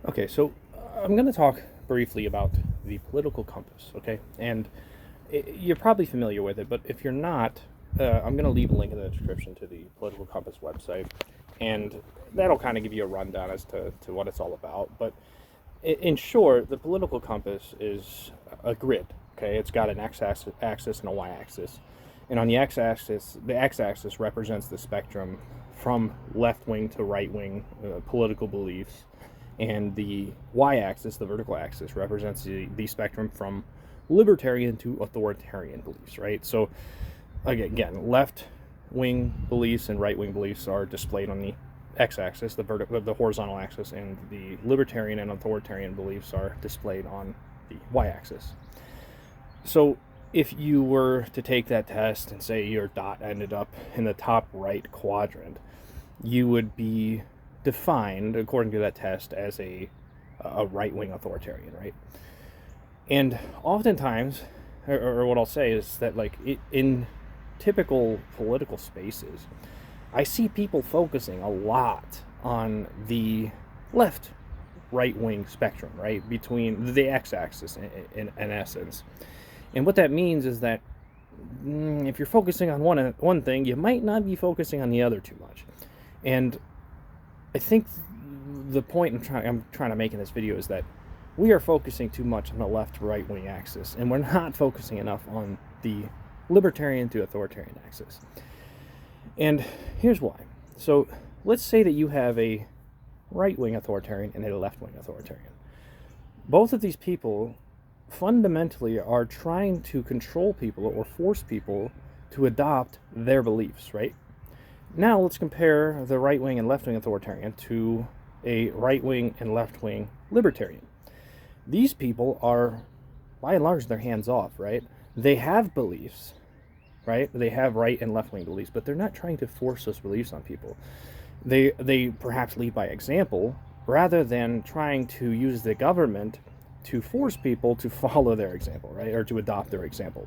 Okay, so I'm going to talk briefly about the political compass, okay? And you're probably familiar with it, but if you're not, I'm going to leave a link in the description to the political compass website, and that'll kind of give you a rundown as to what it's all about. But in short, the political compass is a grid, okay? It's got an x-axis and a y-axis. And on the x-axis, the x-axis represents the spectrum from left-wing to right-wing political beliefs, and the y-axis, the vertical axis, represents the spectrum from libertarian to authoritarian beliefs, right? So again, left-wing beliefs and right-wing beliefs are displayed on the x-axis, the horizontal axis, and the libertarian and authoritarian beliefs are displayed on the y-axis. So if you were to take that test and say your dot ended up in the top right quadrant, you would be defined, according to that test, as a right-wing authoritarian, right? And oftentimes, or what I'll say is that, like, in typical political spaces, I see people focusing a lot on the left right-wing spectrum, right, between the x-axis in essence. And what that means is that if you're focusing on one thing, you might not be focusing on the other too much. And I think the point I'm trying to make in this video is that we are focusing too much on the left-right wing axis, and we're not focusing enough on the libertarian to authoritarian axis. And here's why. So let's say that you have a right-wing authoritarian and a left-wing authoritarian. Both of these people fundamentally are trying to control people or force people to adopt their beliefs, right? Now let's compare the right-wing and left-wing authoritarian to a right-wing and left-wing libertarian. These people are, by and large, their hands off, right? They have beliefs, right? They have right and left-wing beliefs, but they're not trying to force those beliefs on people. They perhaps lead by example rather than trying to use the government to force people to follow their example, right? Or to adopt their example.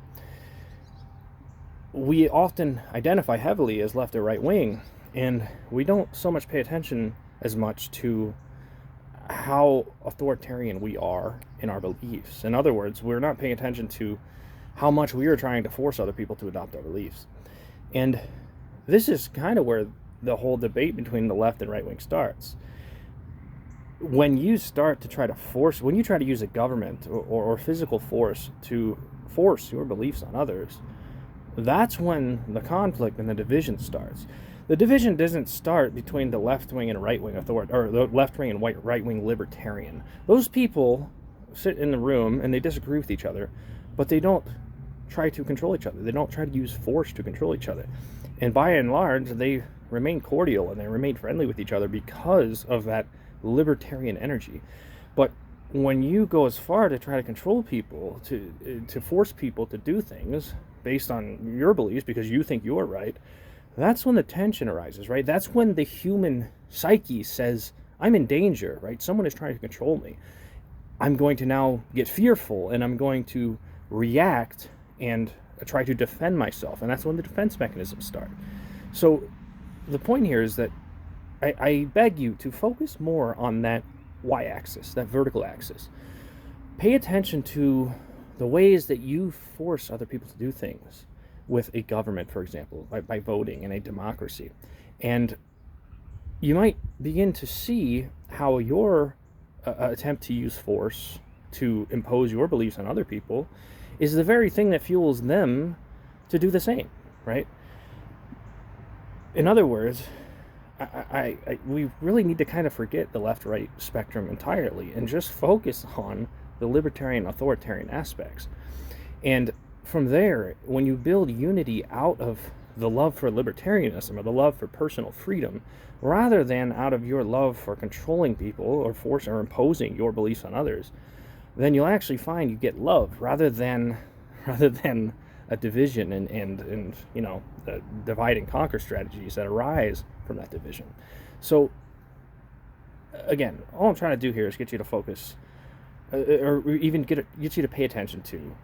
We often identify heavily as left or right wing, and we don't so much pay attention as much to how authoritarian we are in our beliefs. In other words, we're not paying attention to how much we are trying to force other people to adopt our beliefs. And this is kind of where the whole debate between the left and right wing starts. When you start to try to when you try to use a government or physical force to force your beliefs on others, that's when the conflict and the division starts. The division doesn't start between the left-wing and right-wing or the left-wing and right-wing libertarian. Those people sit in the room and they disagree with each other, but they don't try to control each other. They don't try to use force to control each other. And by and large, they remain cordial and they remain friendly with each other because of that libertarian energy. But when you go as far to try to control people, to force people to do things based on your beliefs because you think you're right, that's when the tension arises, right? That's when the human psyche says, I'm in danger, right? Someone is trying to control me. I'm going to now get fearful and I'm going to react and try to defend myself. And that's when the defense mechanisms start. So the point here is that I beg you to focus more on that y-axis, that vertical axis. Pay attention to the ways that you force other people to do things with a government, for example, by voting in a democracy. And you might begin to see how your attempt to use force to impose your beliefs on other people is the very thing that fuels them to do the same, right? In other words, we really need to kind of forget the left-right spectrum entirely and just focus on the libertarian authoritarian aspects. And from there, when you build unity out of the love for libertarianism or the love for personal freedom, rather than out of your love for controlling people or forcing or imposing your beliefs on others, then you'll actually find you get love rather than a division and the divide and conquer strategies that arise from that division. So again, all I'm trying to do here is get you to focus or even get you to pay attention to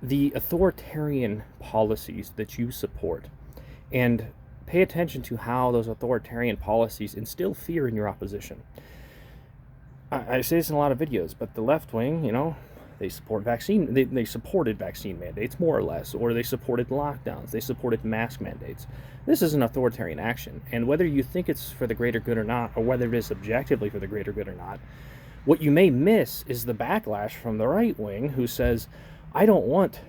the authoritarian policies that you support and pay attention to how those authoritarian policies instill fear in your opposition. I say this in a lot of videos, but the left wing, you know, they supported vaccine mandates, more or less, or they supported lockdowns, they supported mask mandates. This is an authoritarian action, and whether you think it's for the greater good or not, or whether it is objectively for the greater good or not, what you may miss is the backlash from the right wing who says, I don't want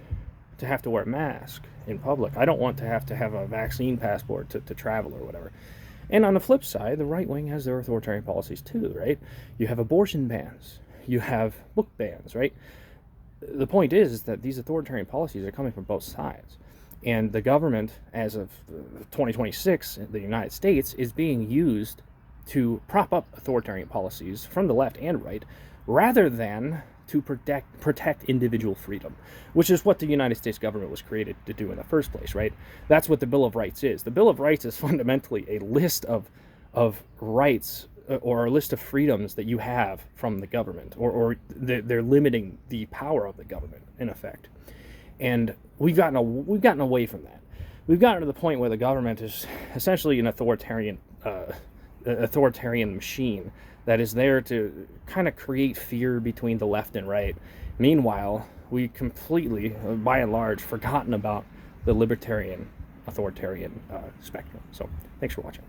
to have to wear a mask in public. I don't want to have a vaccine passport to travel or whatever. And on the flip side, the right wing has their authoritarian policies too, right? You have abortion bans, you have book bans, right? The point is that these authoritarian policies are coming from both sides. And the government, as of 2026, in the United States, is being used to prop up authoritarian policies from the left and right, rather than to protect individual freedom, which is what the United States government was created to do in the first place, right? That's what the Bill of Rights is. The Bill of Rights is fundamentally a list of rights or a list of freedoms that you have from the government, or they're limiting the power of the government, in effect. And we've gotten away from that. We've gotten to the point where the government is essentially an authoritarian machine that is there to kind of create fear between the left and right. Meanwhile, we completely, by and large, forgotten about the libertarian, authoritarian spectrum. So, thanks for watching.